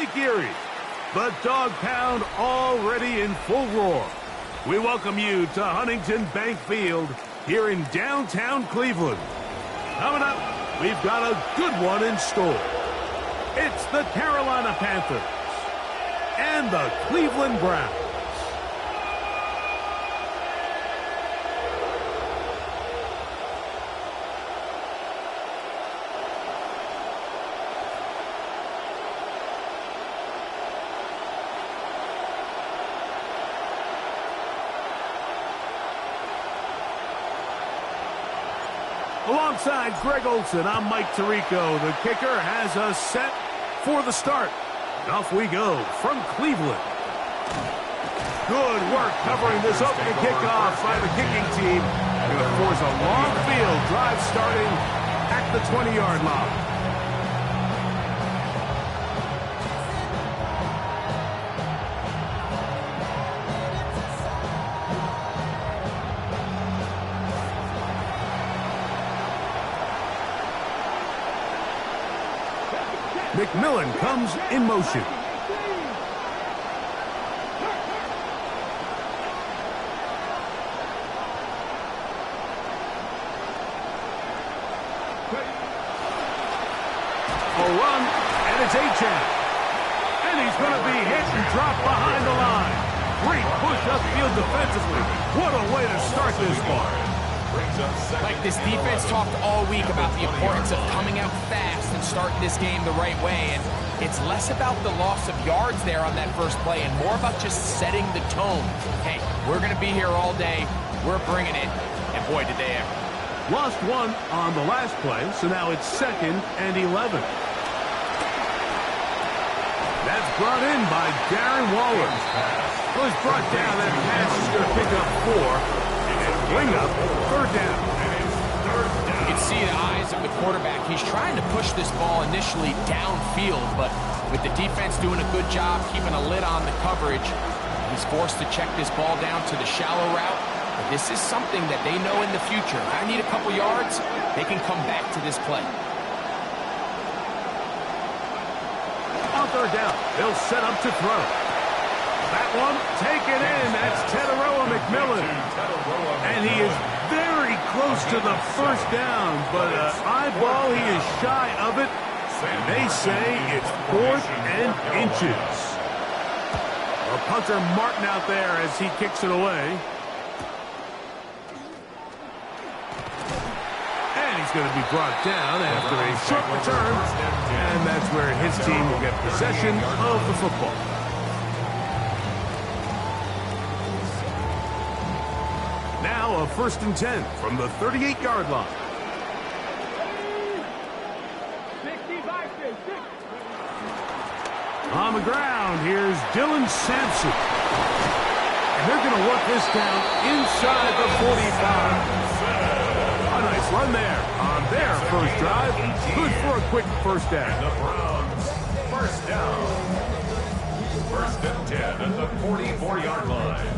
Lake Erie. The Dog Pound already in full roar. We welcome you to Huntington Bank Field here in downtown Cleveland. Coming up, we've got a good one in store. It's the Carolina Panthers and the Cleveland Browns. Alongside Greg Olson, I'm Mike Tirico. The kicker has us set for the start. Off we go from Cleveland. Good work covering this opening kickoff by the kicking team. Going to force a long field drive starting at the 20-yard line. McMillan comes in motion. A run, and it's Achane. And he's going to be hit and dropped behind the line. Great push upfield defensively. What a way to start this one. Like, this defense talked all week about the importance of coming out fast and starting this game the right way, and it's less about the loss of yards there on that first play and more about just setting the tone. Hey, we're going to be here all day. We're bringing it, and boy, did they ever. Lost one on the last play, so now it's 2nd and 11. That's brought in by Darren Waller. Well, he's brought down. That pass is going to pick up 4. Bring up 3rd down. You can see the eyes of the quarterback. He's trying to push this ball initially downfield, but with the defense doing a good job keeping a lid on the coverage, he's forced to check this ball down to the shallow route. But this is something that they know in the future. If I need a couple yards, they can come back to this play. On 3rd down, they'll set up to throw. That one taken in. That's Teteroa McMillan. And he is very close to the 1st down, but eyeball, he is shy of it. And they say it's 4th and inches. A punter Martin out there as he kicks it away. And he's going to be brought down after a short return. And that's where his team will get possession of the football. Now a 1st and 10 from the 38-yard line. On the ground, here's Dylan Sampson. And they're going to work this down inside the 45. A nice run there on their first drive. Good for a quick 1st down. The Browns, 1st down. 1st and 10 at the 44-yard line.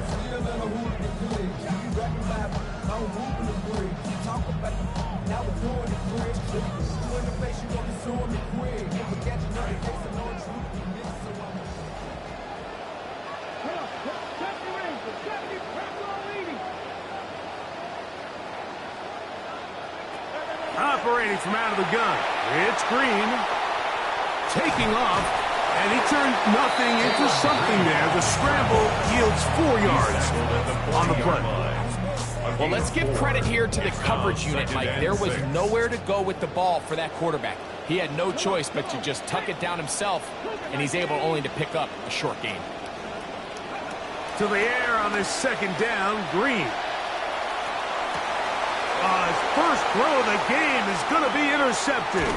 Operating from out of the gun, it's Green. Taking off, and he turned nothing into something there. The scramble yields 4 yards on the play. Well, let's give credit here to the coverage unit, Mike. There was nowhere to go with the ball for that quarterback. He had no choice but to just tuck it down himself, and he's able only to pick up a short gain. To the air on this 2nd down, Green. His first throw of the game is going to be intercepted.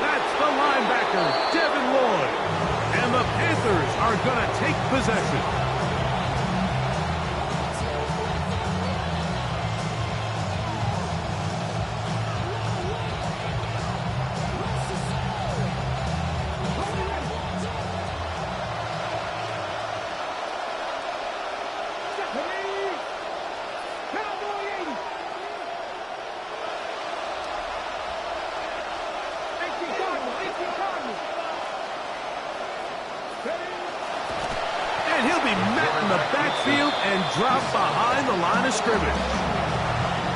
That's the linebacker, Devin Lloyd. And the Panthers are going to take possession. And he'll be met in the backfield and dropped behind the line of scrimmage.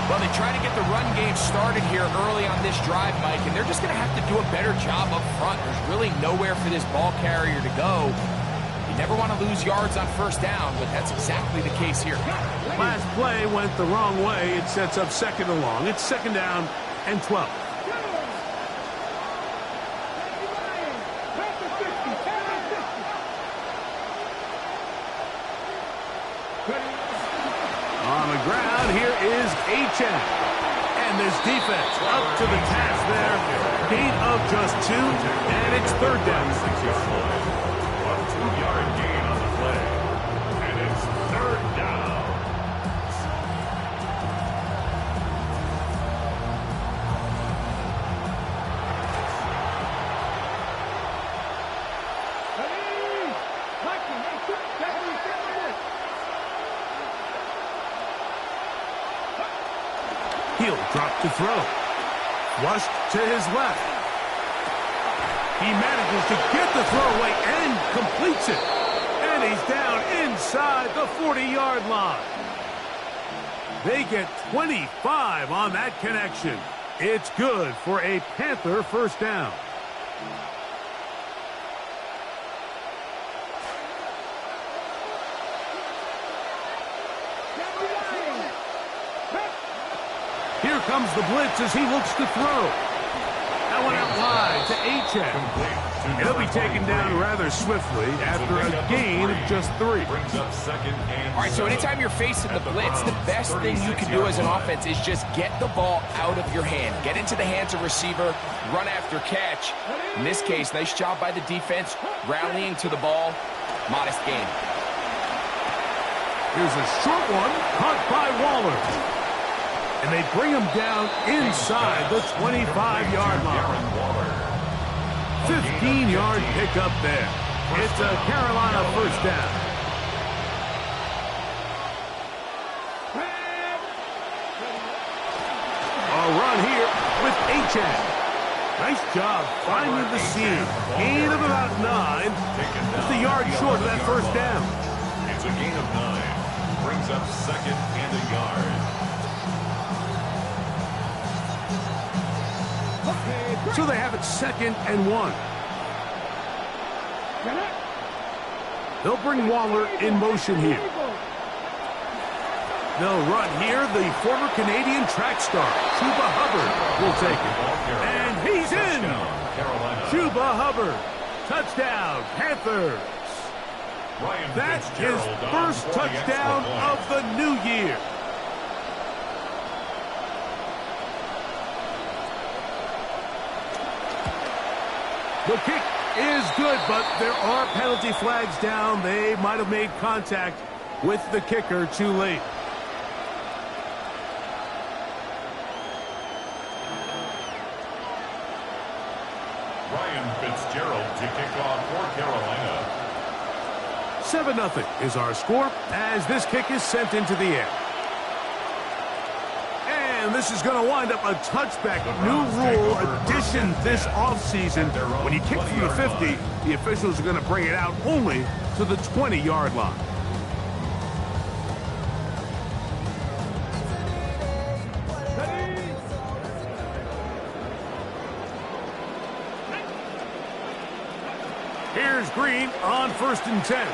Well, they try to get the run game started here early on this drive, Mike, and they're just going to have to do a better job up front. There's really nowhere for this ball carrier to go. You never want to lose yards on first down, but that's exactly the case here. Last play went the wrong way. It sets up second and long. It's second down and 12. On the ground, here is H.M. And this defense up to the task there. Gain of just 2, and it's third down. 2-yard gain on the play. And it's third down. He'll drop to throw. Flushed to his left. He manages to get the throw away and completes it. And he's down inside the 40-yard line. They get 25 on that connection. It's good for a Panther first down. Here comes the blitz as he looks to throw. That one out wide to H.M. He'll be taken down rather swiftly after a gain of just 3. All right, so anytime you're facing the blitz, the best thing you can do as an offense is just get the ball out of your hand. Get into the hands of receiver, run after catch. In this case, nice job by the defense, rallying to the ball. Modest gain. Here's a short one, caught by Waller. And they bring him down inside the 25-yard line. 15-yard pickup there. It's a Carolina first down. A run here with H.M. Nice job finding the seam. Gain of about 9. Just a yard short of that first down. It's a gain of 9. Brings up second and a yard. So they have it second and 1. They'll bring Waller in motion here. They'll run here. The former Canadian track star, Chuba Hubbard, will take it. And he's in! Chuba Hubbard. Touchdown, Panthers. That's his first touchdown of the new year. The kick is good, but there are penalty flags down. They might have made contact with the kicker too late. Ryan Fitzgerald to kick off for Carolina. 7-0 is our score as this kick is sent into the air. And this is going to wind up a touchback. New rule addition this offseason. When you kick from the 50, the officials are going to bring it out only to the 20-yard line. Here's Green on 1st and 10.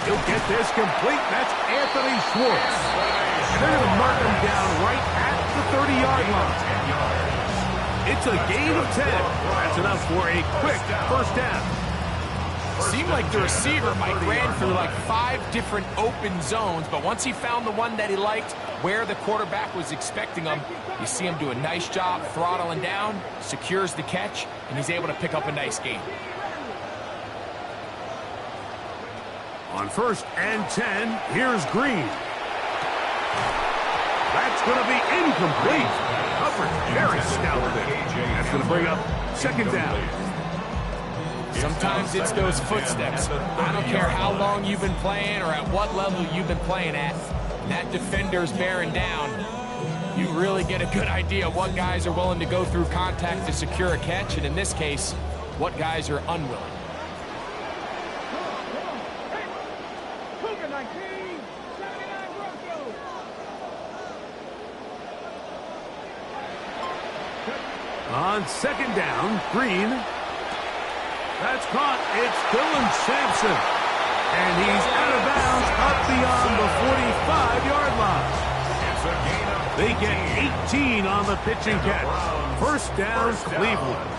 He'll get this complete. That's Anthony Schwartz. They're going to mark him down right at the 30-yard line. It's a gain of 10. That's enough for a quick first down. Seemed like the receiver, Mike, ran through like 5 different open zones, but once he found the one that he liked, where the quarterback was expecting him, you see him do a nice job throttling down, secures the catch, and he's able to pick up a nice gain. On 1st and 10, here's Green. That's going to be incomplete. Coverage very stout with it. That's going to bring up second down. Sometimes it's those footsteps. I don't care how long you've been playing or at what level you've been playing at. That defender's bearing down. You really get a good idea of what guys are willing to go through contact to secure a catch, and in this case, what guys are unwilling. On second down, Green. That's caught. It's Dylan Sampson. And he's out of bounds up beyond the 45-yard line. They get 18 on the pitch and catch. First down, Cleveland.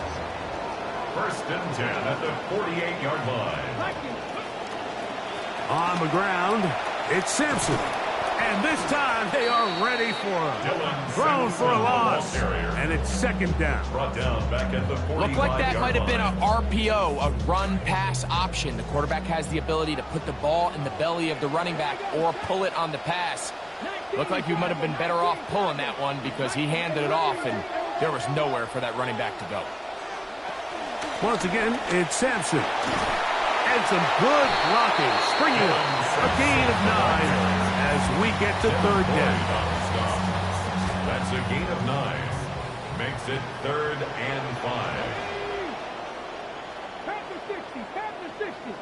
First and 10 at the 48-yard line. On the ground, it's Sampson. And this time they are ready for him. Thrown for a loss. And it's second down. Brought down back at the 45-yard line. Looked like that might have been an RPO, a run-pass option. The quarterback has the ability to put the ball in the belly of the running back or pull it on the pass. Looked like you might have been better off pulling that one because he handed it off, and there was nowhere for that running back to go. Once again, it's Sampson. And some good blocking. Springing up. A gain of 9 as we get to third down. That's a gain of 9. Makes it 3rd and 5. Pass to 60. Pass to 60.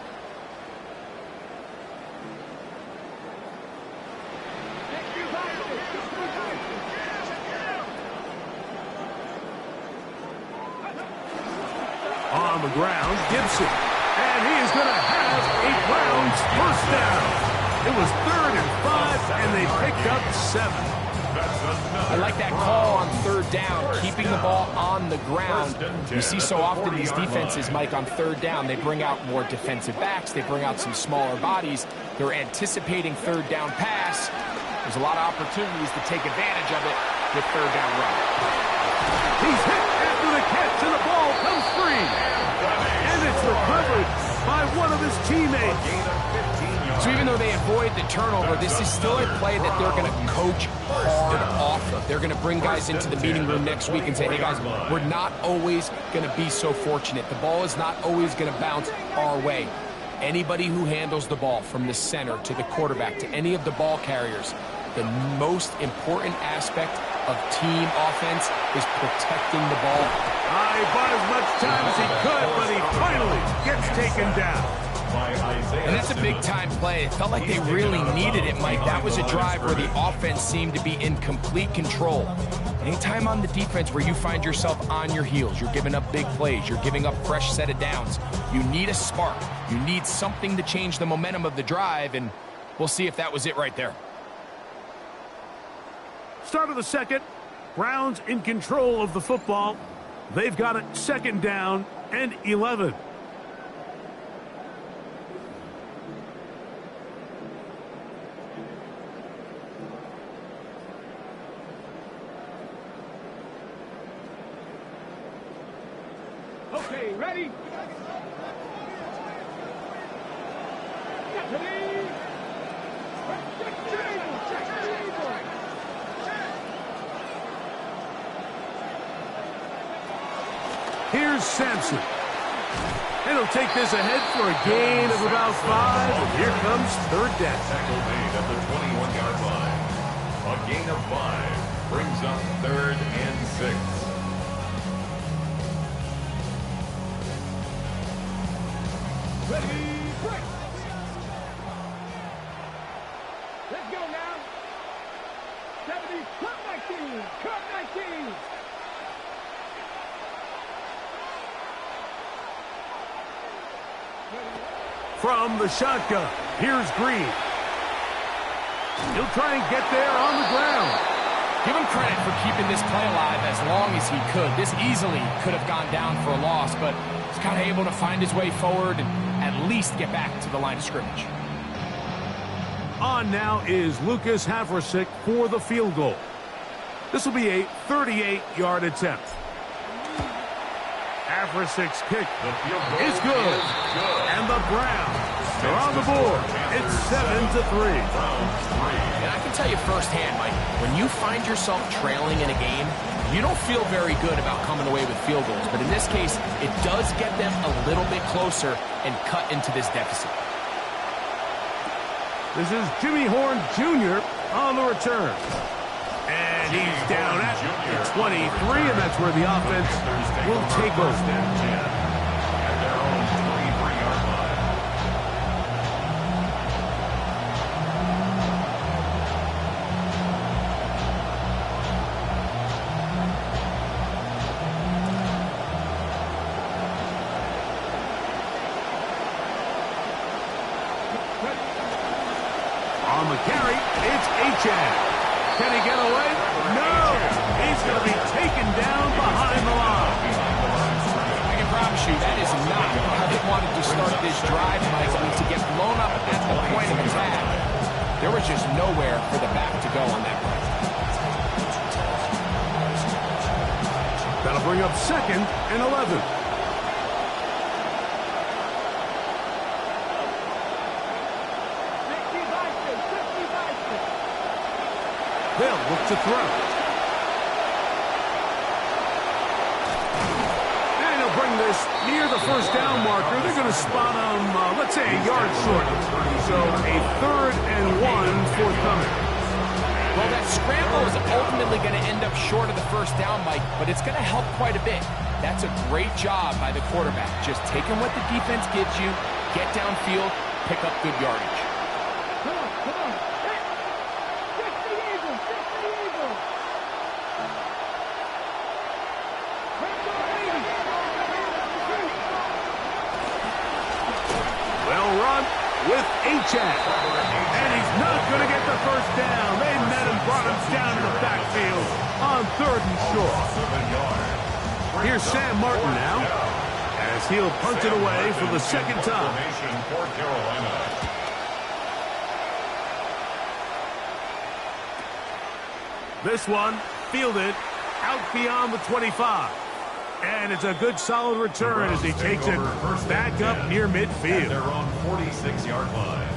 On the ground, Gibson. And he is going to have a Browns first down. It was 3rd and 5, and they picked up 7. I like that call on third down, keeping the ball on the ground. You see so often these defenses, Mike, on third down, they bring out more defensive backs. They bring out some smaller bodies. They're anticipating third down pass. There's a lot of opportunities to take advantage of it with third down run. He's hit after the catch, and the ball comes free. And it's recovered by one of his teammates. So even though they avoid the turnover, this is still a play that they're going to coach hard off of. They're going to bring guys into the meeting room next week and say, hey, guys, we're not always going to be so fortunate. The ball is not always going to bounce our way. Anybody who handles the ball from the center to the quarterback to any of the ball carriers, the most important aspect of team offense is protecting the ball. He bought as much time as he could, but he finally gets taken down. And that's a big-time play. It felt like they really needed it, Mike. That was a drive where the offense seemed to be in complete control. Anytime on the defense where you find yourself on your heels, you're giving up big plays, you're giving up fresh set of downs, you need a spark. You need something to change the momentum of the drive, and we'll see if that was it right there. Start of the second. Browns in control of the football. They've got it second down and 11. Okay, ready? Here's Sampson. And he'll take this ahead for a gain of about 5. And here comes third down. Tackle made at the 21-yard line. A gain of 5 brings up 3rd and 6. Ready, break. Let's go now. 70, cut 19, cut 19. From the shotgun, here's Green. He'll try and get there on the ground. Give him credit for keeping this play alive as long as he could. This easily could have gone down for a loss, but he's kind of able to find his way forward and at least get back to the line of scrimmage. On now is Lucas Whrock for the field goal. This will be a 38-yard attempt. Whrock's kick is good. And the Browns are on the board. It's 7-3. And I can tell you firsthand, Mike, when you find yourself trailing in a game, you don't feel very good about coming away with field goals. But in this case, it does get them a little bit closer and cut into this deficit. This is Jimmy Horn Jr. on the return. And he's down at the 23, and that's where the offense will take over. On the carry, it's Achane. Can he get away? No! He's going to be taken down behind the line. I can promise you that is not how they wanted to start this drive, Michael, to get blown up at the point of attack. There was just nowhere for the back to go on that play. That'll bring up 2nd and 11. They'll look to throw. And he'll bring this near the first down marker. They're going to spot him, let's say, a yard short. So a 3rd and 1 forthcoming. Well, that scramble is ultimately going to end up short of the first down, Mike, but it's going to help quite a bit. That's a great job by the quarterback. Just taking what the defense gives you, get downfield, pick up good yardage. Come on, come on. Fix the Eagles, fix the Eagles. Well run with Achane. And he's not going to get the first down. They met him, brought him down to the backfield on 3rd and short. Here's Sam Martin now, as he'll punt it away for the 2nd time. This one fielded out beyond the 25. And it's a good solid return as he takes it back up near midfield. They're on 46-yard line.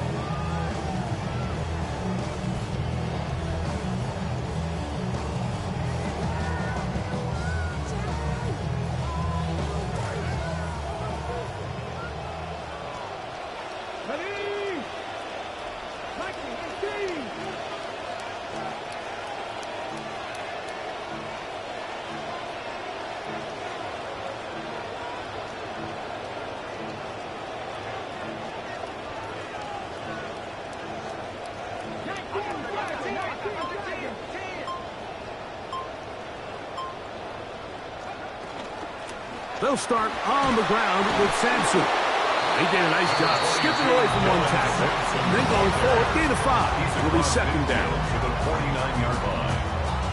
They'll start on the ground with Sampson. He did a nice job skipping away from one tackle, and then going forward, gain of 5. Will be 2nd down. To the 49-yard line.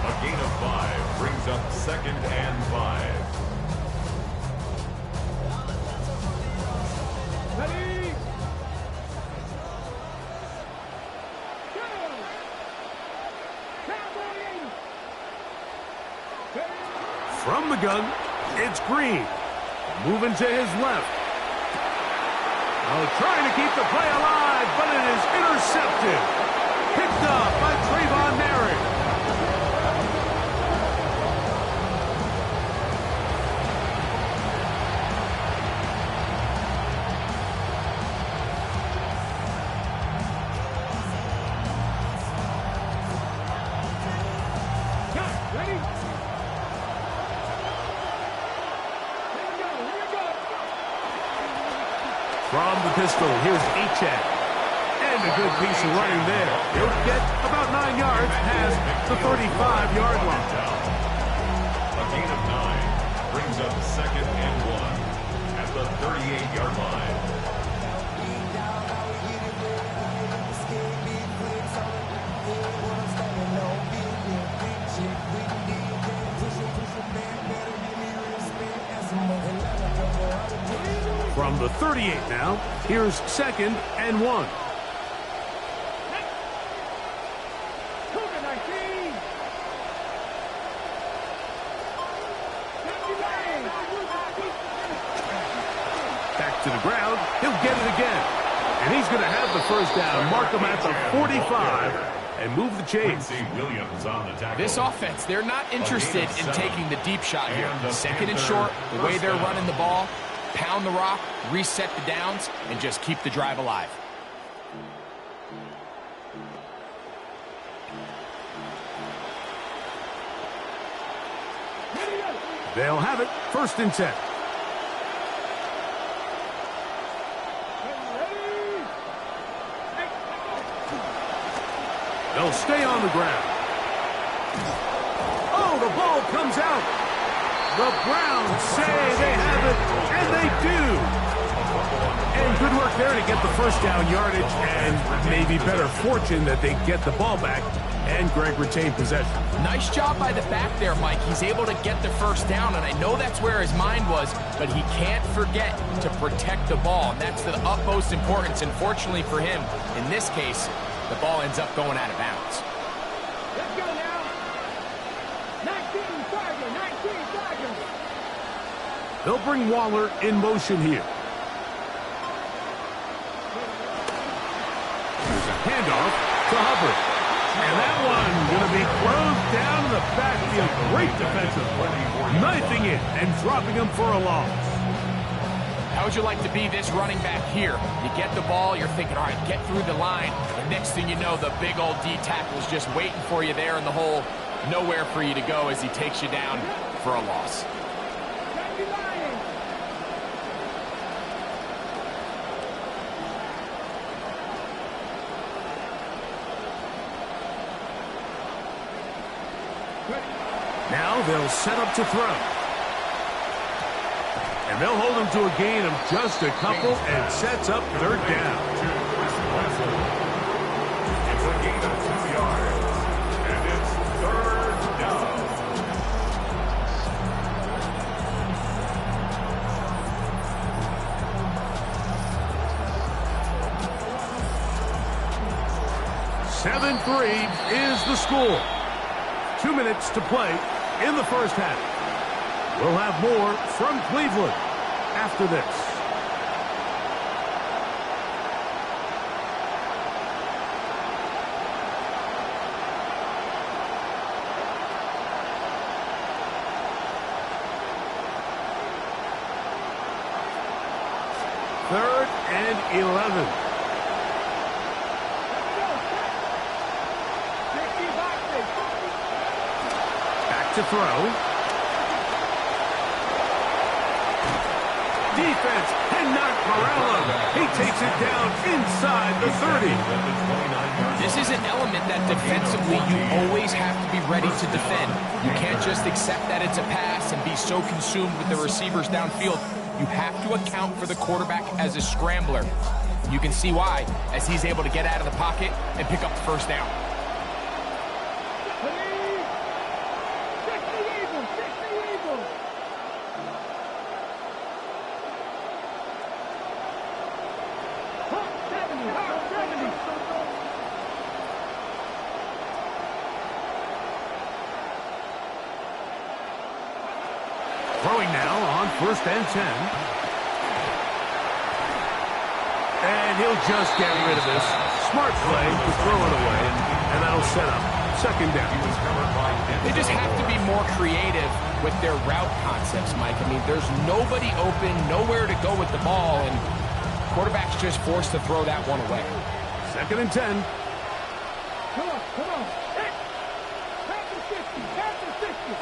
A gain of 5 brings up 2nd and 5. Ready? Go! From the gun, it's Green. Moving to his left. Oh, trying to keep the play alive, but it is intercepted. Picked up by Trayvon Merrick. From the pistol, here's Achane. And a good piece of running there. He'll get about 9 yards past the 35-yard line. A gain of 9 brings up 2nd and 1 at the 38-yard line. From the 38 now, here's 2nd and 1. Back to the ground, he'll get it again. And he's going to have the first down, mark him at the 45, and move the chains. Williams on the tackle. This offense, they're not interested in taking the deep shot here. 2nd and short, the way they're running the ball, pound the rock, reset the downs, and just keep the drive alive. They'll have it, 1st and 10. They'll stay on the ground. Oh, the ball comes out. The Browns say they have it, and they do. And Good work there to get the first down yardage, and maybe better fortune that they get the ball back and Greg retained possession. Nice job by the back there, Mike. He's able to get the first down, and I know that's where his mind was, but he can't forget to protect the ball, and that's the utmost importance. And fortunately for him, in this case, the ball ends up going out of bounds. Let's go now. 19 target, 19 target. They'll bring Waller in motion here. There's a handoff to Hubbard. And that one going to be closed down in the backfield. Great defensive play. Knifing it and dropping him for a loss. How would you like to be this running back here? You get the ball, you're thinking, all right, get through the line. And next thing you know, the big old D tackle's just waiting for you there in the hole. Nowhere for you to go as he takes you down for a loss. Now they'll set up to throw. And they'll hold him to a gain of just a couple and sets up third down. It's a gain of 2 yards. And it's third down. (7-3) is the score. 2 minutes to play in the first half. We'll have more from Cleveland after this. Third and 11. To throw. Defense cannot corral him. He takes it down inside the 30. This is an element that defensively you always have to be ready to defend. You can't just accept that it's a pass and be so consumed with the receivers downfield. You have to account for the quarterback as a scrambler. You can see why, as he's able to get out of the pocket and pick up the first down. Throwing now on 1st and 10. And he'll just get rid of this. Smart play to throw it away, and that'll set up second down. They just have to be more creative with their route concepts, Mike. I mean, there's nobody open, nowhere to go with the ball, and quarterback's just forced to throw that one away. 2nd and 10. Come on, come on. Hey, pass the 60, pass the 60.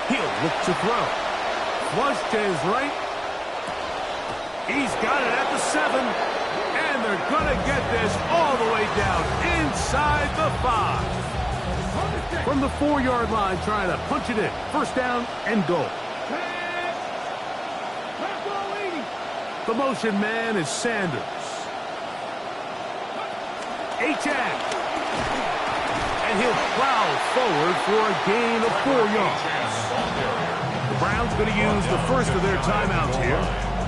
He'll look to throw. Flush to his right. He's got it at the 7. And they're going to get this all the way down inside the 5. From the 4-yard line, trying to punch it in. First down and goal. The motion man is Sanders. Achane. And he'll plow forward for a gain of 4 yards. The Browns going to use the first of their timeouts here.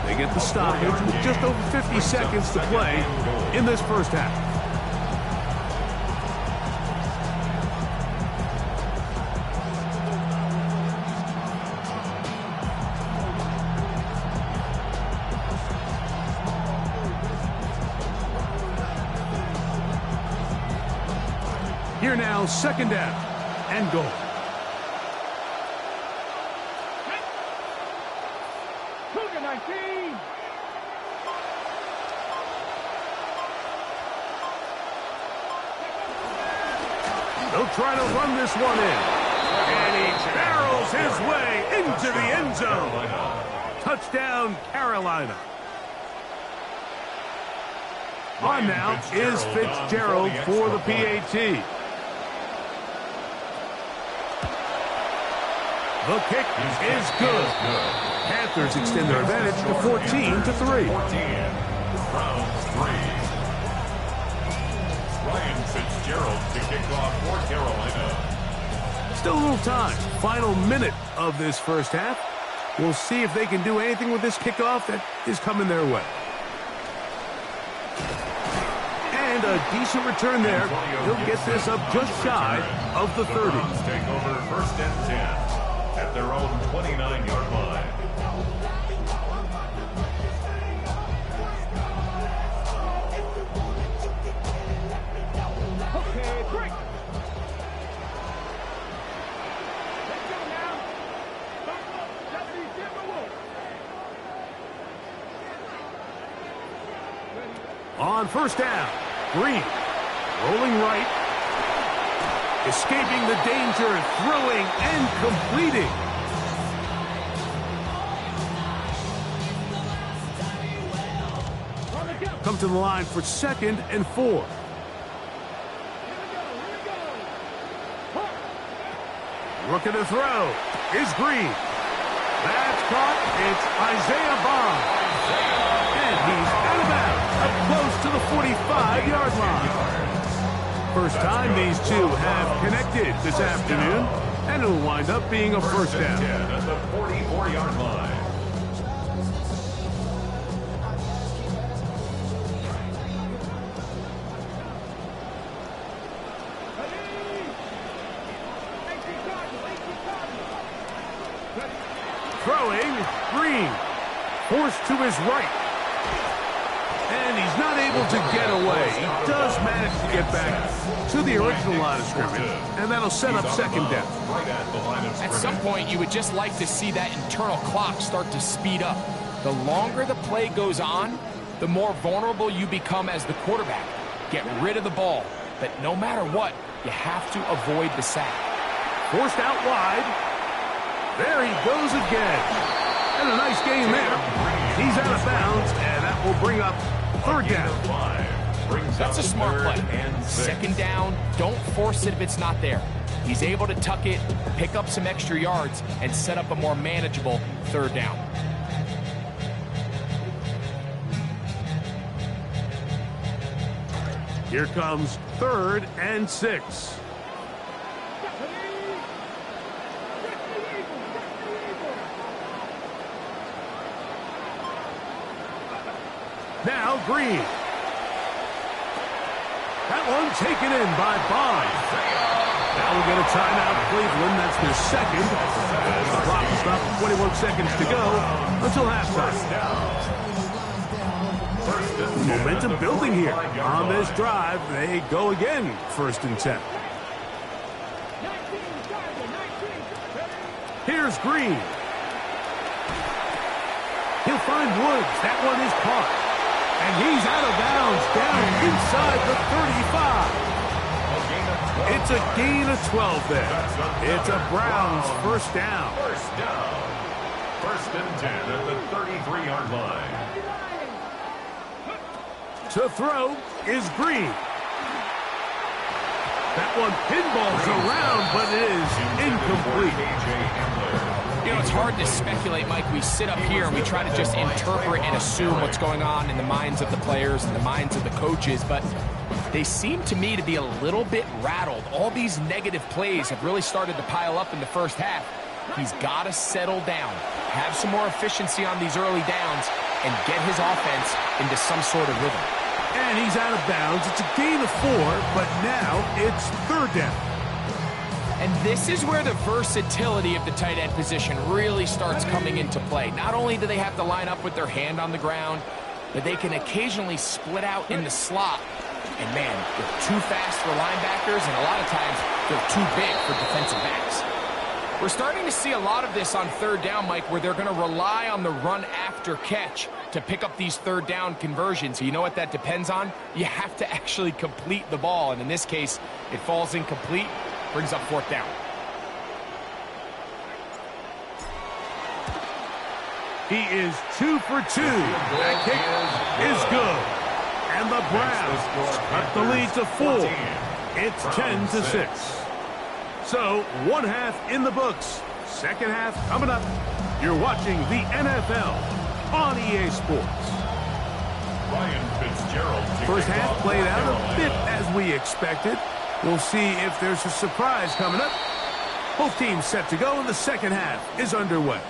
They get the stoppage with just over 50 seconds to play in this first half. Here now, second down and goal. Cougar 19. They'll try to run this one in. And he barrels his way into the end zone. Touchdown, Carolina. On now is Fitzgerald for the PAT. The kick is good. Panthers extend their advantage to 14-3. Browns 3. Ryan Fitzgerald to kick off for Carolina. Still a little time. Final minute of this first half. We'll see if they can do anything with this kickoff that is coming their way. And a decent return there. He'll get this up just shy of the 30. Browns take over 1st and 10 at their own 29-yard line. Okay, break. Let's go now. On first down, Green rolling right, escaping the danger, throwing and completing. Come to the line for 2nd and 4. Looking to throw is Green. That's caught. It's Isaiah Bond. And he's out of bounds, up close to the 45-yard line. First time these two have connected this afternoon, and it'll wind up being a first down. At the 44-yard line. Throwing, Green, forced to his right. And he's not able to get away. He does manage to get back to the original line of scrimmage, and that'll set up 2nd down. At some point, you would just like to see that internal clock start to speed up. The longer the play goes on, the more vulnerable you become as the quarterback. Get rid of the ball, but no matter what, you have to avoid the sack. Forced out wide. There he goes again. And a nice game there. He's out of bounds, and that will bring up 3rd down. That's a smart play. 2nd down, don't force it if it's not there. He's able to tuck it, pick up some extra yards, and set up a more manageable 3rd down. Here comes 3rd and 6. Now Green. That one taken in by Bond. Now we'll get a timeout, Cleveland. That's their 2nd. As the clock will stop with 21 seconds to go until halftime. Momentum building here. On this drive, they go again. 1st and 10. Here's Green. He'll find Woods. That one is caught. And he's out of bounds down inside the 35. It's a gain of 12 there. It's a Browns 1st down. 1st and 10 at the 33-yard line. To throw is Green. That one pinballs around, but it is incomplete. You know, it's hard to speculate, Mike. We sit up here and we try to just interpret and assume what's going on in the minds of the players and the minds of the coaches, but they seem to me to be a little bit rattled. All these negative plays have really started to pile up in the first half. He's got to settle down, have some more efficiency on these early downs, and get his offense into some sort of rhythm. And he's out of bounds. It's a gain of 4, but now it's 3rd down. And this is where the versatility of the tight end position really starts coming into play. Not only do they have to line up with their hand on the ground, but they can occasionally split out in the slot. And man, they're too fast for linebackers, and a lot of times they're too big for defensive backs. We're starting to see a lot of this on 3rd down, Mike, where they're going to rely on the run after catch to pick up these 3rd down conversions. You know what that depends on? You have to actually complete the ball, and in this case, it falls incomplete. Brings up 4th down. He is 2 for 2. That kick is good. And the Browns cut the lead to 4. It's 10-6. So, one half in the books. Second half coming up. You're watching the NFL on EA Sports. First half played out a bit as we expected. We'll see if there's a surprise coming up. Both teams set to go, and the second half is underway.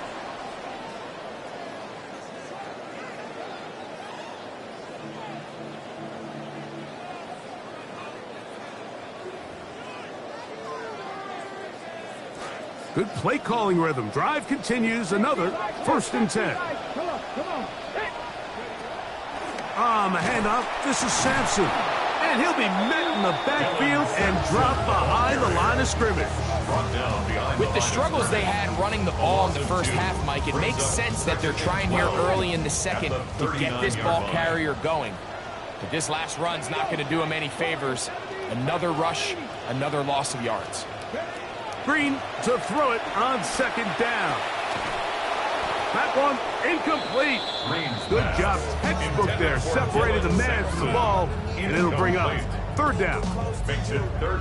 Good play calling rhythm. Drive continues. Another 1st and 10. On the handoff, this is Sampson. And he'll be met in the backfield and dropped behind the line of scrimmage. With the struggles they had running the ball in the first half, Mike, it makes sense that they're trying here early in the second to get this ball carrier going. But this last run's not going to do him any favors. Another rush, another loss of yards. Green to throw it on 2nd down. That one incomplete. Good job, textbook there. Separated the man from the ball, and it'll bring up 3rd down.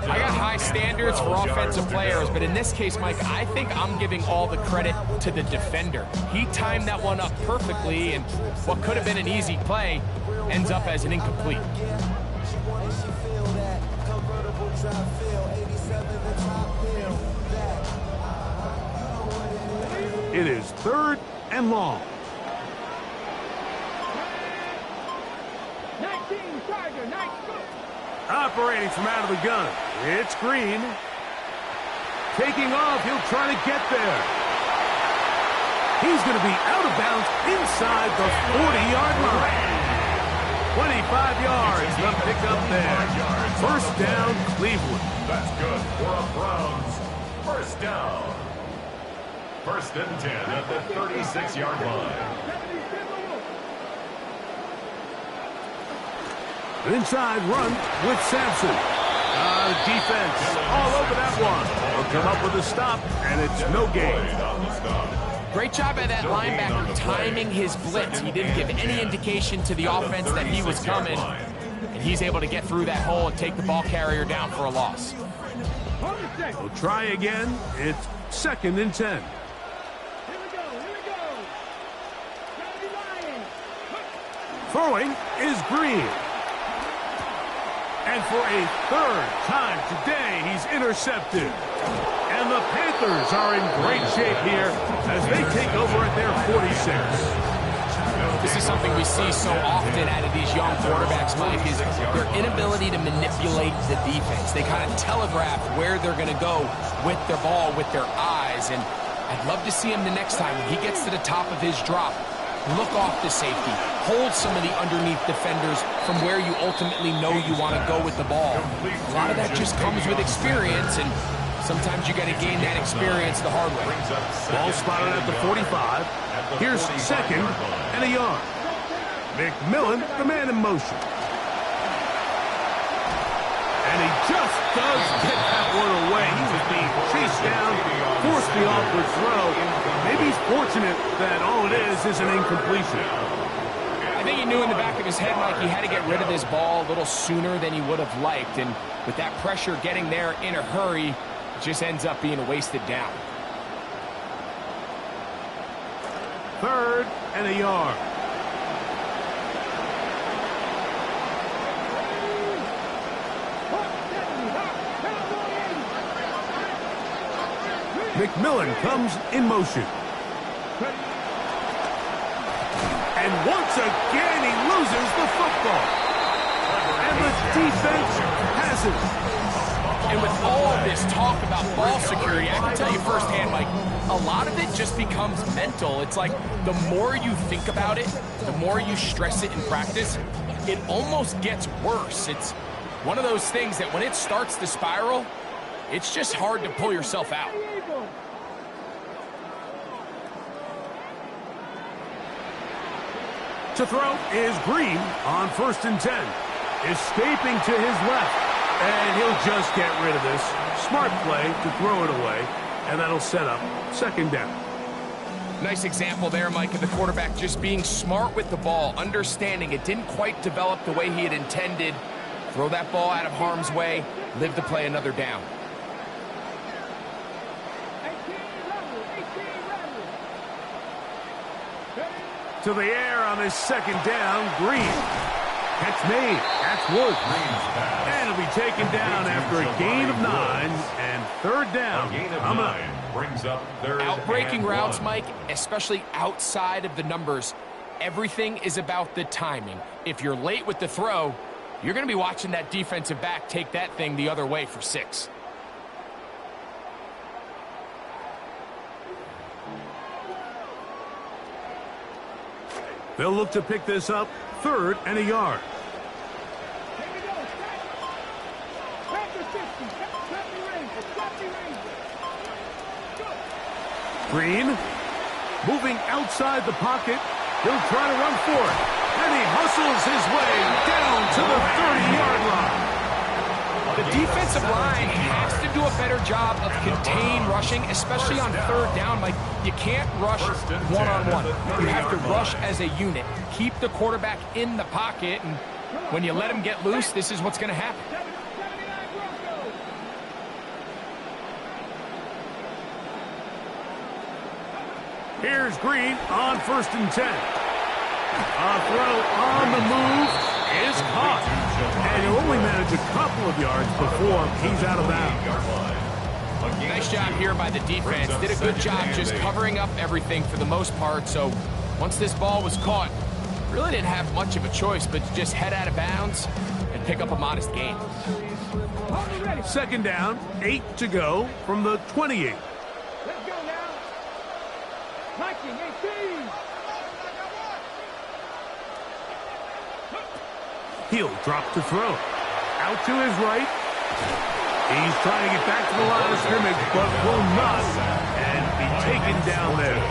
I got high standards for offensive players, but in this case, Mike, I think I'm giving all the credit to the defender. He timed that one up perfectly, and what could have been an easy play ends up as an incomplete. It is 3rd and long. 19, Charger, 19. Operating from out of the gun. It's Green. Taking off, he'll try to get there. He's going to be out of bounds inside the 40-yard line. 25 yards, the pickup there. 1st down, Cleveland. That's good for a Browns 1st down. 1st and 10 at the 36-yard line. An inside run with Sampson. Defense all over that one. They'll come up with a stop, and it's no gain. Great job by that linebacker timing his blitz. He didn't give any indication to the offense that he was coming, and he's able to get through that hole and take the ball carrier down for a loss. We'll try again. It's 2nd and 10. Throwing is Green. And for a 3rd time today, he's intercepted. And the Panthers are in great shape here as they take over at their 46. This is something we see so often out of these young quarterbacks, Mike, is their inability to manipulate the defense. They kind of telegraph where they're going to go with their ball, with their eyes. And I'd love to see him the next time when he gets to the top of his drop. Look off the safety. Hold some of the underneath defenders from where you ultimately know you want to go with the ball. A lot of that just comes with experience, and sometimes you got to gain that experience the hard way. Ball spotted at the 45. Here's 2nd and a yard. McMillan, the man in motion. And he just does get that one away. He was being chased down, forced the awkward throw. Maybe he's fortunate that all it is an incompletion. I think he knew in the back of his head, Mike, he had to get rid of this ball a little sooner than he would have liked. And with that pressure getting there in a hurry, it just ends up being a wasted down. 3rd and a yard. McMillan comes in motion. And once again, he loses the football. And the defense has it. And with all this talk about ball security, I can tell you firsthand, Mike, a lot of it just becomes mental. It's like the more you think about it, the more you stress it in practice, it almost gets worse. It's one of those things that when it starts to spiral, it's just hard to pull yourself out. To throw is Green on 1st and 10. Escaping to his left. And he'll just get rid of this. Smart play to throw it away. And that'll set up 2nd down. Nice example there, Mike, of the quarterback just being smart with the ball, understanding it didn't quite develop the way he had intended. Throw that ball out of harm's way, live to play another down. To the air on his second down, Green. Catch made. That's Woods. And it'll be taken down after a gain of 9 and third down. A gain of 9 brings up third Outbreaking and routes, 1. Mike, especially outside of the numbers, everything is about the timing. If you're late with the throw, you're going to be watching that defensive back take that thing the other way for 6. They'll look to pick this up, 3rd and a yard. Green, moving outside the pocket. He'll try to run for it. And he hustles his way down to the 30-yard line. The defensive line has to do a better job of contain rushing, especially on 3rd down. Like, you can't rush one-on-one. You have to rush as a unit. Keep the quarterback in the pocket, and when you let him get loose, this is what's going to happen. Here's Green on 1st and 10. A throw on the move is caught. And he'll only manage a couple of yards before he's out of bounds. Nice job here by the defense. Did a good job just covering up everything for the most part. So once this ball was caught, really didn't have much of a choice but to just head out of bounds and pick up a modest gain. 2nd down, 8 to go from the 28. Let's go now. 19-18. He'll drop to throw. Out to his right. He's trying to get back to the line of scrimmage, but will not, and be taken down there.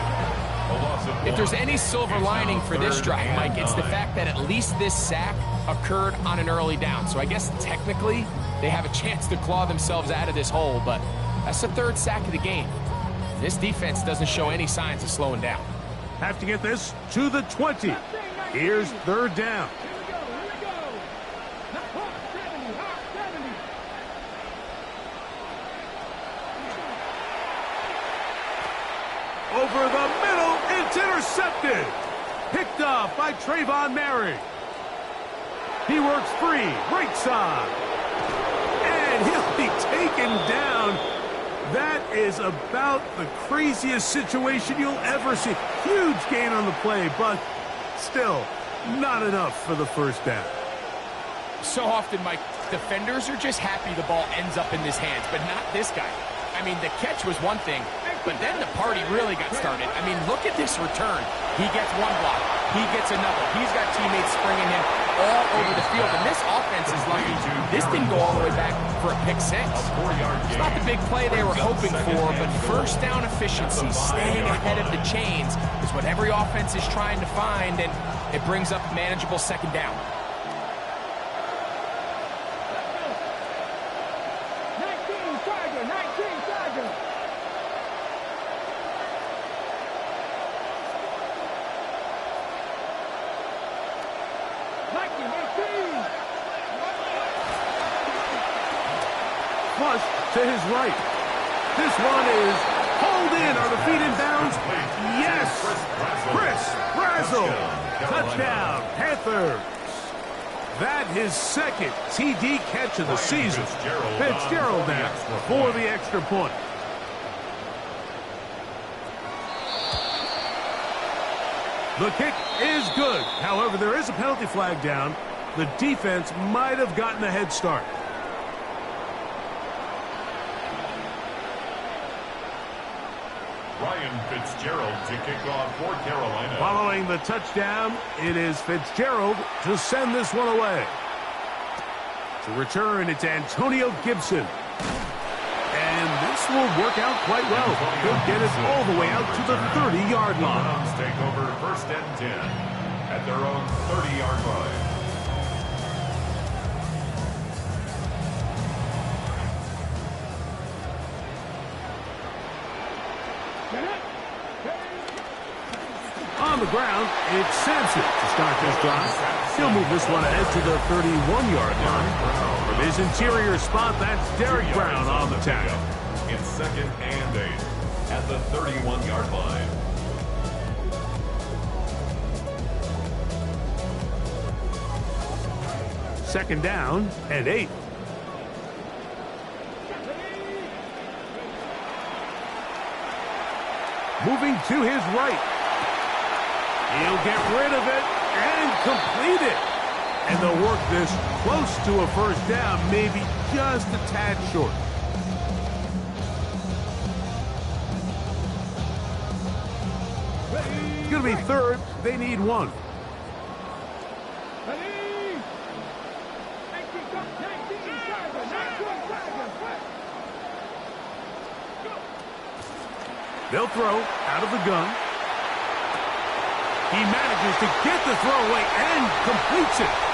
If there's any silver lining for this drive, Mike, it's the fact that at least this sack occurred on an early down. So I guess technically they have a chance to claw themselves out of this hole, but that's the 3rd sack of the game. This defense doesn't show any signs of slowing down. Have to get this to the 20. Here's 3rd down. Over the middle, it's intercepted. Picked off by Trayvon Mary. He works free, right side. And he'll be taken down. That is about the craziest situation you'll ever see. Huge gain on the play, but still not enough for the 1st down. So often, Mike, defenders are just happy the ball ends up in his hands, but not this guy. I mean, the catch was one thing, but then the party really got started. I mean, look at this return. He gets one block. He gets another. He's got teammates springing him all over the field. And this offense is lucky. This didn't go all the way back for a pick 6. It's not the big play they were hoping for, but 1st down efficiency, staying ahead of the chains, is what every offense is trying to find, and it brings up manageable 2nd down. 19 Tiger. Flush to his right. This one is hauled in. Are the feet in bounds? Yes! Chris Brazzell. Touchdown, Panthers. That his 2nd TD catch of the season. Fitzgerald now for the extra point. The kick is good. However, there is a penalty flag down. The defense might have gotten a head start. Ryan Fitzgerald to kick off for Carolina. Following the touchdown, it is Fitzgerald to send this one away. To return, it's Antonio Gibson. And this will work out quite well. He'll get it all the way out to the 30-yard line. Browns take over 1st and 10 at their own 30-yard line. the ground, it's Sampson to start this drive. He'll move this one ahead to the 31-yard line. From his interior spot, that's Derek Brown on the tackle. It's 2nd and 8 at the 31-yard line. Second down and 8. Moving to his right. He'll get rid of it and complete it. And they'll work this close to a first down, maybe just a tad short. It's going to be third. They need one. They'll throw out of the gun. He manages to get the throw away and completes it.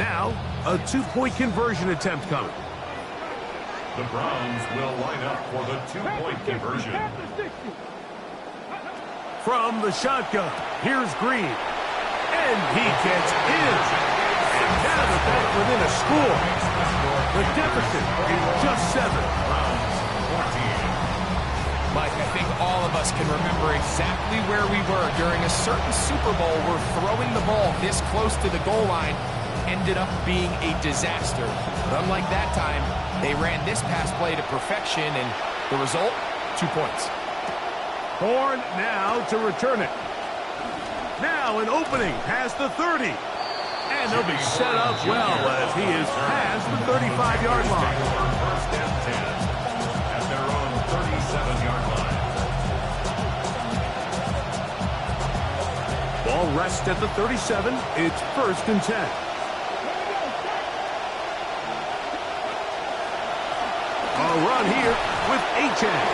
Now, a two-point conversion attempt coming. The Browns will line up for the two-point conversion. From the shotgun, here's Green. And he gets in. And now they're back within a score. The deficit is just 7. Mike, I think all of us can remember exactly where we were during a certain Super Bowl where throwing the ball this close to the goal line ended up being a disaster. But unlike that time, they ran this pass play to perfection, and the result, 2 points. Horn now to return it. Now an opening past the 30. And they'll be set up well as he is past the 35-yard line. First and 10 at their own 37-yard line. Ball rests at the 37. It's 1st and 10. A run here with Achane.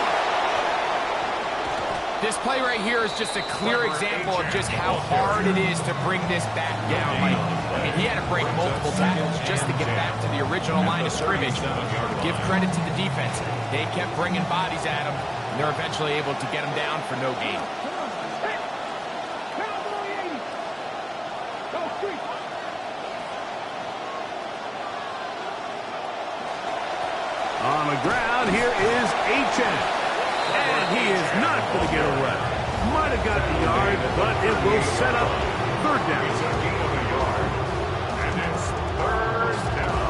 This play right here is just a clear example of just how hard it is to bring this back down. Like, I mean, he had to break multiple tackles just to get back to the original line of scrimmage. Give credit to the defense. They kept bringing bodies at him, and they're eventually able to get him down for no gain. On the ground, here is Achane. And he is not going to get away. Might have got the yard, but it will set up 3rd down. It's a gain of a yard, and it's 3rd down.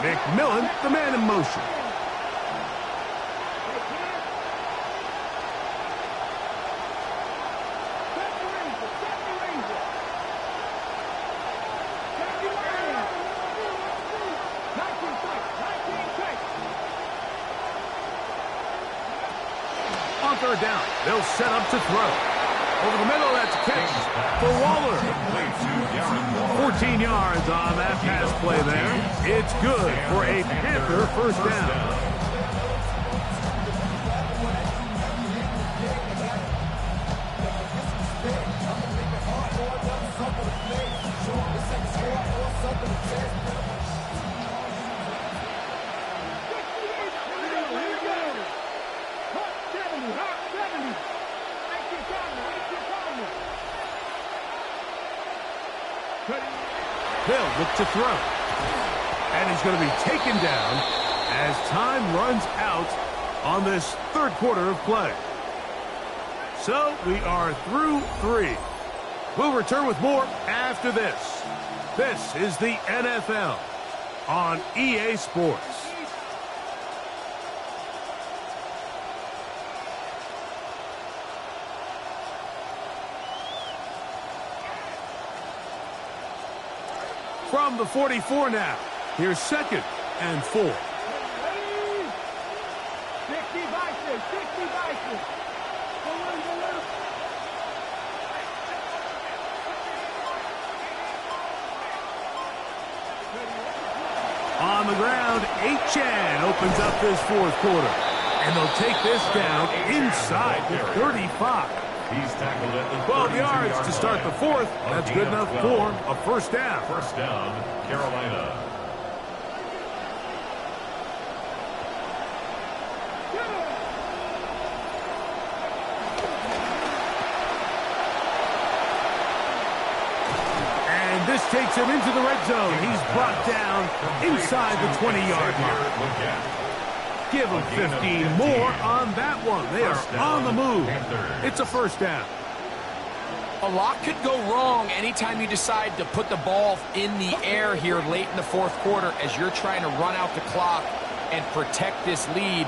McMillan, the man in motion. On 3rd down, they'll set up to throw. Over the middle, that's a catch for Waller. 14 yards on that pass play there. It's good for a Panther 1st down. They'll look to throw. And he's going to be taken down as time runs out on this 3rd quarter of play. So we are through 3. We'll return with more after this. This is the NFL on EA Sports. From the 44 now. Here's 2nd and 4. 60 vices, 60 vices. On the ground, Achan opens up this 4th quarter. And they'll take this down inside the 35. He's tackled at the 12 yards to start the 4th. That's good enough for a first down. First down, Carolina. And this takes him into the red zone. He's brought down inside the 20-yard line. Give them 15 more on that one. They are on the move. It's a first down. A lot could go wrong anytime you decide to put the ball in the air here late in the 4th quarter as you're trying to run out the clock and protect this lead.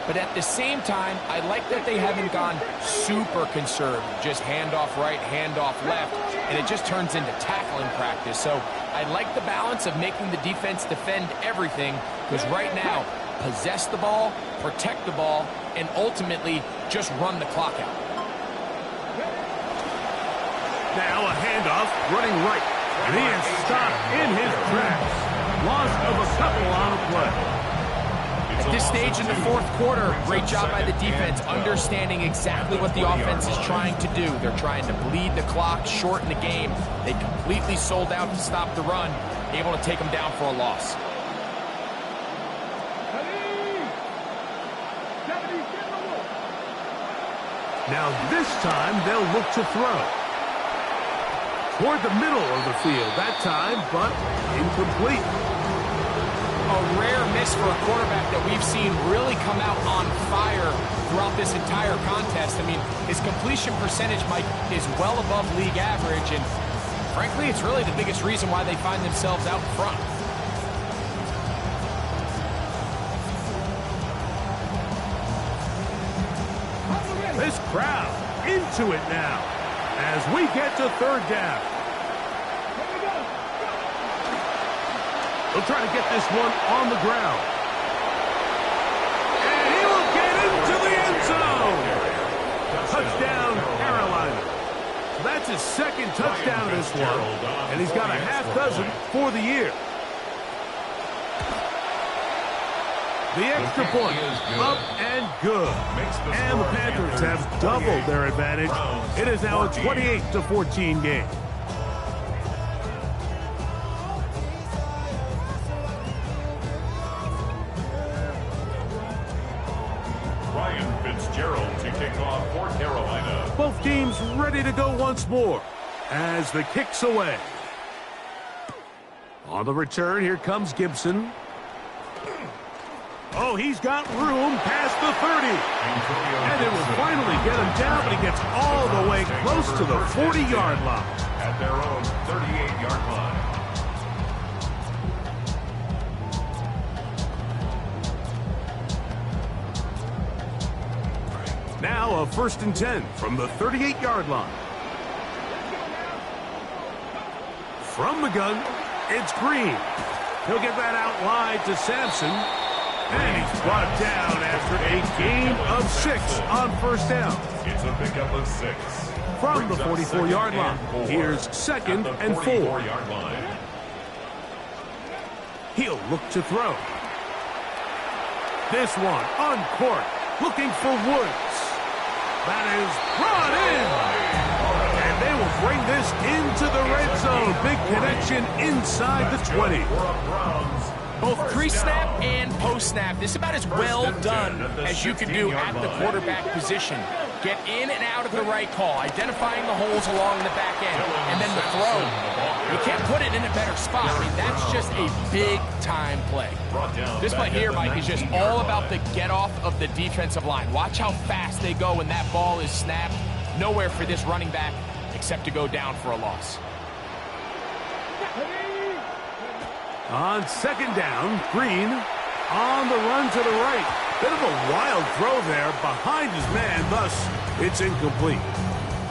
But at the same time, I like that they haven't gone super conservative. Just handoff right, handoff left, and it just turns into tackling practice. So I like the balance of making the defense defend everything, because right now, possess the ball, protect the ball, and ultimately just run the clock out. Now a handoff, running right. And he is stopped in his tracks. Loss of a couple on the play. At this stage in the 4th quarter, great job by the defense, understanding exactly what the offense is trying to do. They're trying to bleed the clock, shorten the game. They completely sold out to stop the run, able to take them down for a loss. Now this time they'll look to throw. Toward the middle of the field that time, but incomplete. A rare miss for a quarterback that we've seen really come out on fire throughout this entire contest. I mean, his completion percentage, Mike, is well above league average, and frankly, it's really the biggest reason why they find themselves out in front. This crowd into it now as we get to 3rd down. They'll try to get this one on the ground. And he will get into the end zone. Touchdown, Carolina. So that's his 2nd touchdown of this one, and he's got a half dozen for the year. The extra point, up and good. And the Panthers have doubled their advantage. It is now a 28-14 game. To kick off for Carolina. Both teams ready to go once more as the kick's away. On the return, here comes Gibson. Oh, he's got room past the 30. And it will finally get him down, but he gets all the way close to the 40-yard line. At their own 38-yard line. Now a 1st and 10 from the 38-yard line. From the gun, it's Green. He'll get that out wide to Sampson. And he's brought down after a gain of 6 on 1st down. It's a pickup of 6. From the 44-yard line, here's 2nd and 4. He'll look to throw. This one uncorked, looking for Woods. That is brought in. And they will bring this into the red zone. Big connection inside the 20. Both pre-snap and post-snap, this is about as well done as you can do at the quarterback position. Get in and out of the right call, identifying the holes along the back end, and then the throw. You can't put it in a better spot. I mean, that's just a big-time play. This play here, Mike, is just all about the get-off of the defensive line. Watch how fast they go when that ball is snapped. Nowhere for this running back except to go down for a loss. On 2nd down, Green on the run to the right. Bit of a wild throw there behind his man, thus it's incomplete.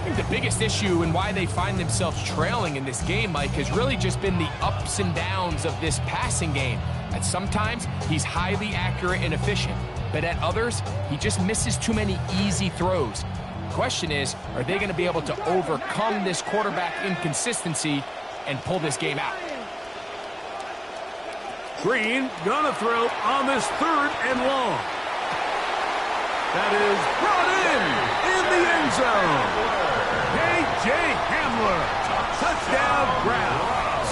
I think the biggest issue and why they find themselves trailing in this game, Mike, has really just been the ups and downs of this passing game. At sometimes, he's highly accurate and efficient, but at others, he just misses too many easy throws. The question is, are they going to be able to overcome this quarterback inconsistency and pull this game out? Green gonna throw on this 3rd and long. That is brought in the end zone. K.J. Hamler, touchdown Browns.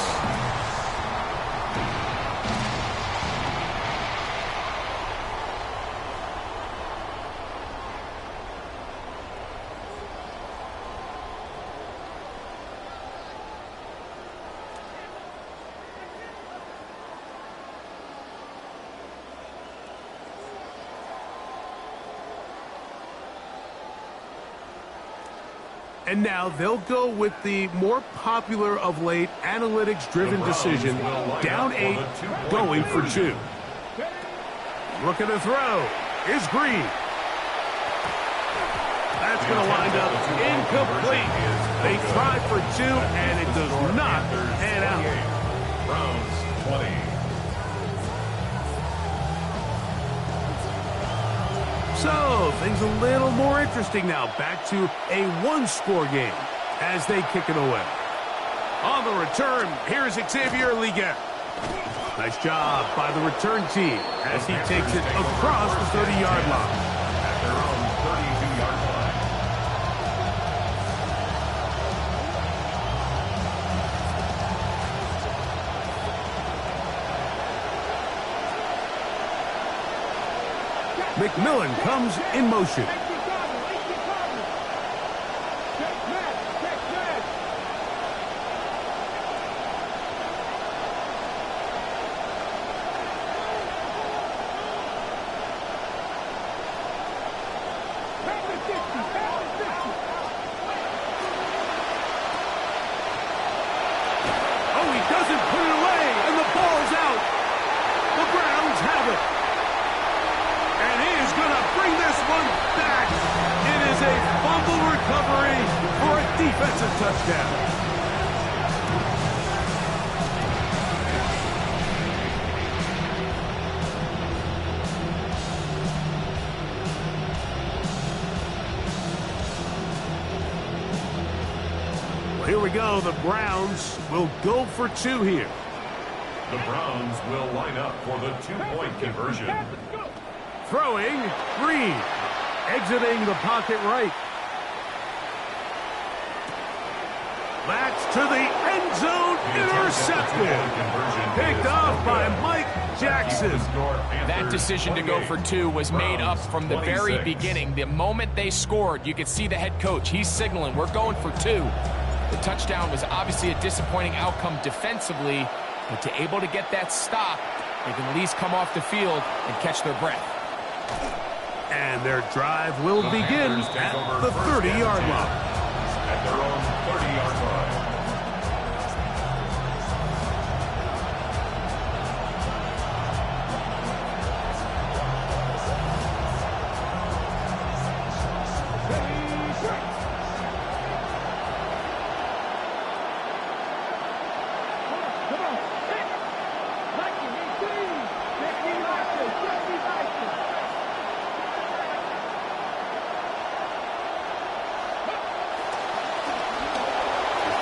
And now they'll go with the more popular of late analytics-driven decision, down 8, going for 2. Looking to throw is Green. That's going to wind up incomplete. They tried for 2, and it does not pan out. Browns 20. So, things a little more interesting now. Back to a 1-score game as they kick it away. On the return, here's Xavier Leggett. Nice job by the return team as he takes it across the 30-yard line. At their own 32-yard line. McMillan comes in motion. Oh, he doesn't put it away, and the ball's out. The Browns have it. And he is going to bring this one back. It is a fumble recovery for a defensive touchdown. Well, here we go. The Browns will go for 2 here. The Browns will line up for the 2-point conversion. Throwing, Green. Exiting the pocket right. That's to the end zone, intercepted. Picked off by Mike Jackson. That decision to go for 2 was made up from the very beginning. The moment they scored, you could see the head coach. He's signaling, we're going for 2. The touchdown was obviously a disappointing outcome defensively, but to able to get that stop, they can at least come off the field and catch their breath. And their drive will begin at the 30-yard line. At their own 30-yard line.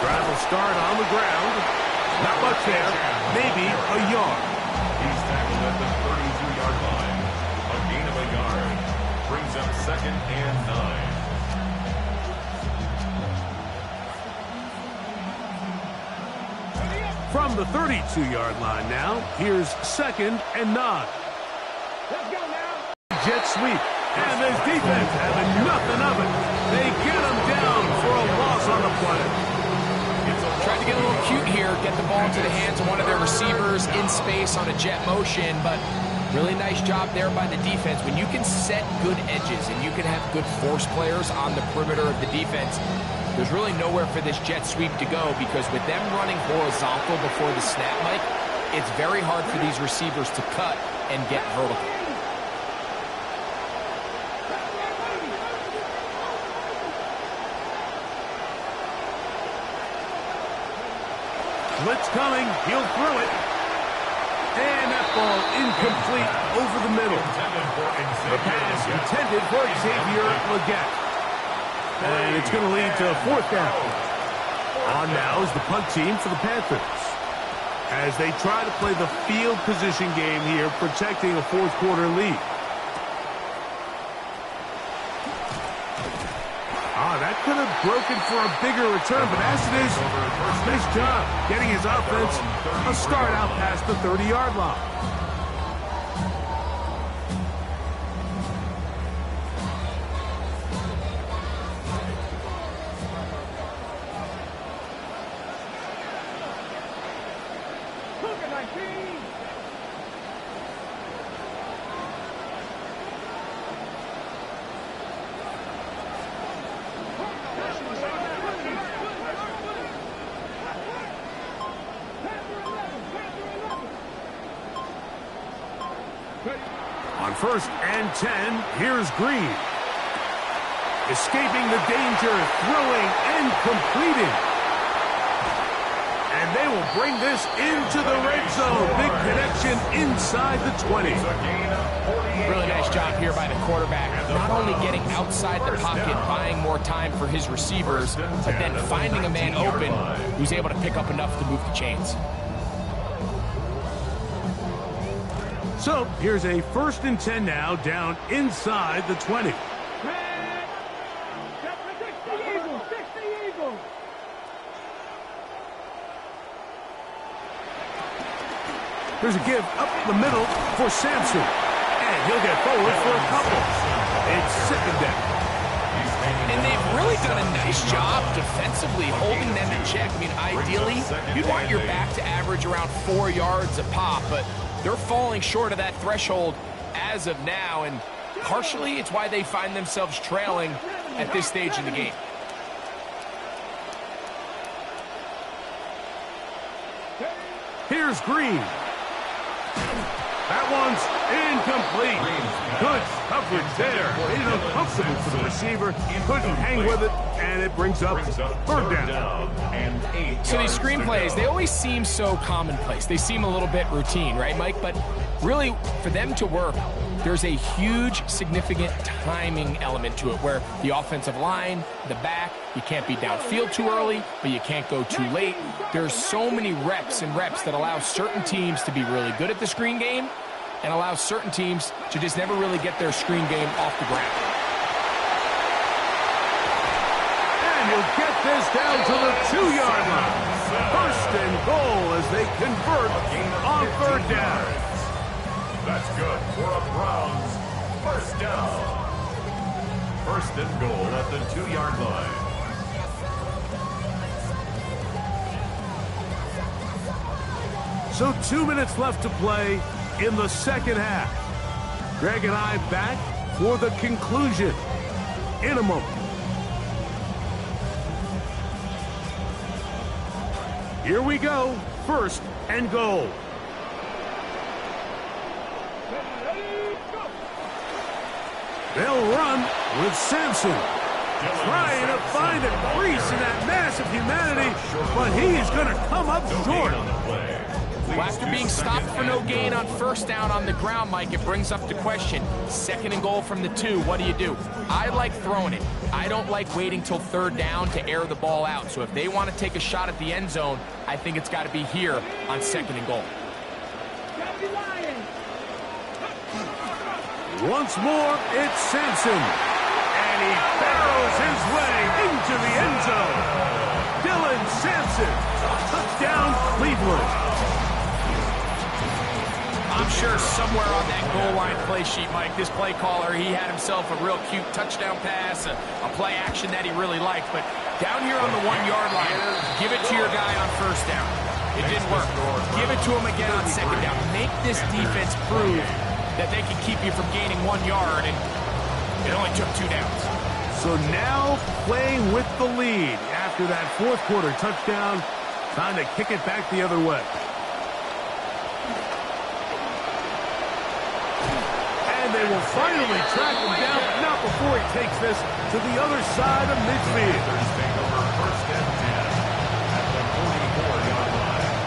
Drive will start on the ground. Not much there. Maybe a yard. He's tackled at the 32-yard line. A gain of a yard. Brings up 2nd and 9. From the 32-yard line now, here's 2nd and 9. Let's go now. Jet sweep. And this defense having nothing of it. They get him down for a loss on the play. Tried to get a little cute here, get the ball into the hands of one of their receivers in space on a jet motion, but really nice job there by the defense. When you can set good edges and you can have good force players on the perimeter of the defense, there's really nowhere for this jet sweep to go, because with them running horizontal before the snap, Mike, it's very hard for these receivers to cut and get vertical. Blitz coming. He'll throw it. And that ball incomplete over the middle. The pass intended for Xavier Legette. And it's going to lead to a fourth down. On now is the punt team for the Panthers, as they try to play the field position game here, protecting a fourth quarter lead. That could have broken for a bigger return, but as it is, nice job getting his offense a start out past the 30-yard line. On 1st and 10, here's Green. Escaping the danger, throwing and completing. And they will bring this into the red zone. Big connection inside the 20. Really nice job here by the quarterback. Not only getting outside the pocket, buying more time for his receivers, but then finding a man open who's able to pick up enough to move the chains. So here's a 1st and 10 now, down inside the 20. There's a give up the middle for Sampson. And he'll get forward for a couple. It's 2nd down. And they've really done a nice job defensively holding them in check. I mean, ideally, you'd want your back to average around 4 yards a pop, but they're falling short of that threshold as of now, and partially it's why they find themselves trailing at this stage in the game. Here's Green. That one's incomplete. Good coverage there. Made it uncomfortable for the receiver. Couldn't hang with it, and it brings up 3rd down. So these screenplays, they always seem so commonplace. They seem a little bit routine, right, Mike? But really, for them to work, there's a huge, significant timing element to it, where the offensive line, the back, you can't be downfield too early, but you can't go too late. There's so many reps and reps that allow certain teams to be really good at the screen game and allow certain teams to just never really get their screen game off the ground. And he'll get this down to the 2-yard line. 1st and goal as they convert on 3rd down. That's good for a Browns 1st down. 1st and goal at the 2-yard line. So 2 minutes left to play in the 2nd half. Greg and I back for the conclusion in a moment. Here we go. 1st and goal. They'll run with Sampson. Trying to find a crease in that mass of humanity, but he is going to come up short. Well, after being stopped for no gain on 1st down on the ground, Mike, it brings up the question. 2nd and goal from the 2, what do? I like throwing it. I don't like waiting till 3rd down to air the ball out. So if they want to take a shot at the end zone, I think it's got to be here on 2nd and goal. Once more, it's Sampson. And he barrels his way into the end zone. Dylan Sampson. Touchdown, Cleveland. I'm sure somewhere on that goal line play sheet, Mike, this play caller, he had himself a real cute touchdown pass, a play action that he really liked. But down here on the 1-yard line, give it to your guy on 1st down. It didn't work. Give it to him again on 2nd down. Make this defense prove that they can keep you from gaining 1 yard, and it only took 2 downs. So now playing with the lead after that 4th quarter touchdown, time to kick it back the other way. And they will finally track him down, but not before he takes this to the other side of midfield. 1st and 10 at the 44-yard line.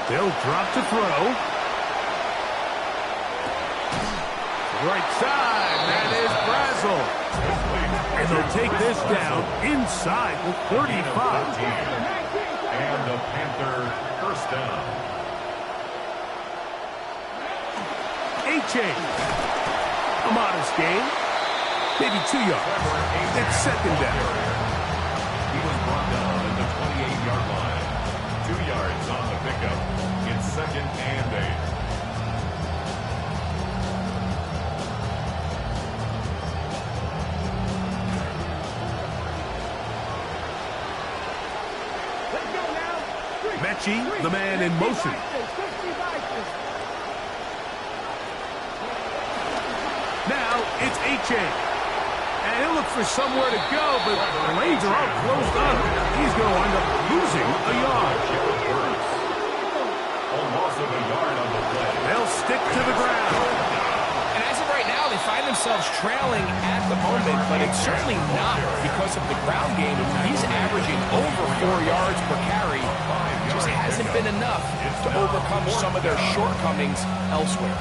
They'll drop to throw. Right side, that is Brazel. And they'll take this down inside the 35. And the Panther first down. H.A. A modest gain. Maybe 2 yards. It's second down. He was brought down at the 28-yard line. 2 yards on the pickup. It's second and 8. Mechie, the man in motion. Now it's H.A. And he'll look for somewhere to go, but the lanes are all closed up. He's going to wind up losing a yard. A loss of a yard on the play. They'll stick to the ground. And as of right now, they find themselves trailing at the moment, but it's certainly not because of the ground game. He's averaging over 4 yards per carry. Just hasn't been enough to overcome some of their shortcomings elsewhere.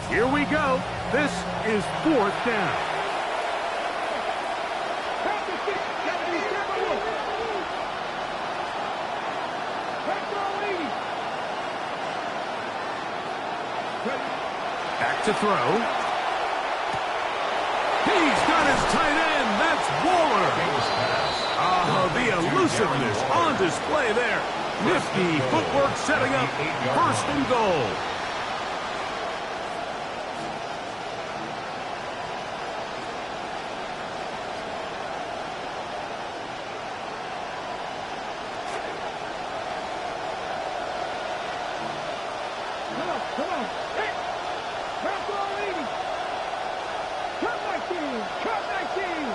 Here we go. This is fourth down. Back to throw. He's got his tight end. That's Waller. The elusiveness on display there. Nifty footwork setting up first and goal. Come on. Hey. Pass all 80. Cut my team. Cut my team.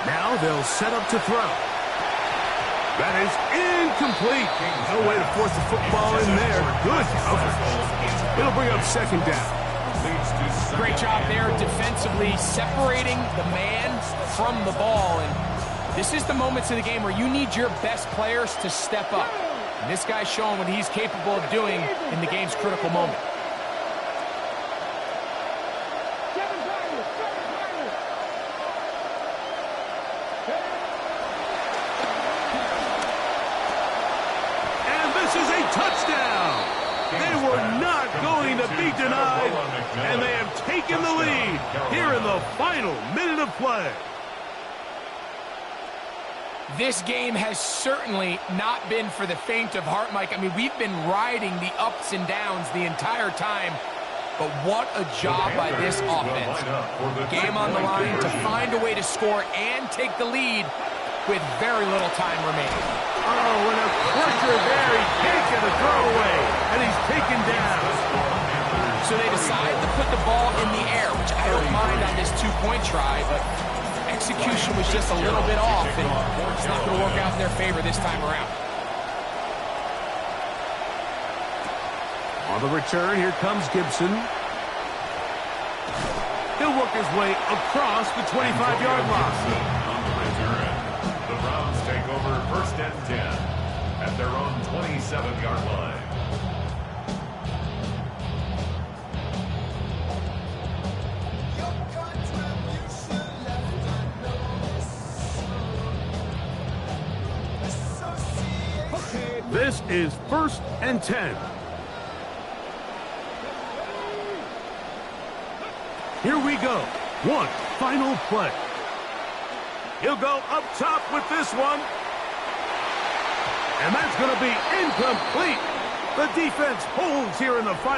Now they'll set up to throw. That is incomplete. No way to force the football in there. Good coverage. It'll bring up second down. Great job there defensively, separating the man from the ball. And this is the moments of the game where you need your best players to step up. And this guy's showing what he's capable of doing in the game's critical moment. And this is a touchdown. They were not going to be denied, and they have taken the lead here in the final minute of play. This game has certainly not been for the faint of heart, Mike. I mean, we've been riding the ups and downs the entire time, but what a job by this offense. Game on the line to find a way to score and take the lead with very little time remaining. Oh, and a pressure there. He can't get a throwaway, and he's taken down. So they decide to put the ball in the air, which I don't mind on this two-point try, but execution was just a little bit off, and it's not going to work out in their favor this time around. On the return, here comes Gibson. He'll work his way across the 25-yard line. On the return, the Browns take over first and 10 at their own 27-yard line. This is first and 10. Here we go. One final play. He'll go up top with this one. And that's going to be incomplete. The defense holds here in the final.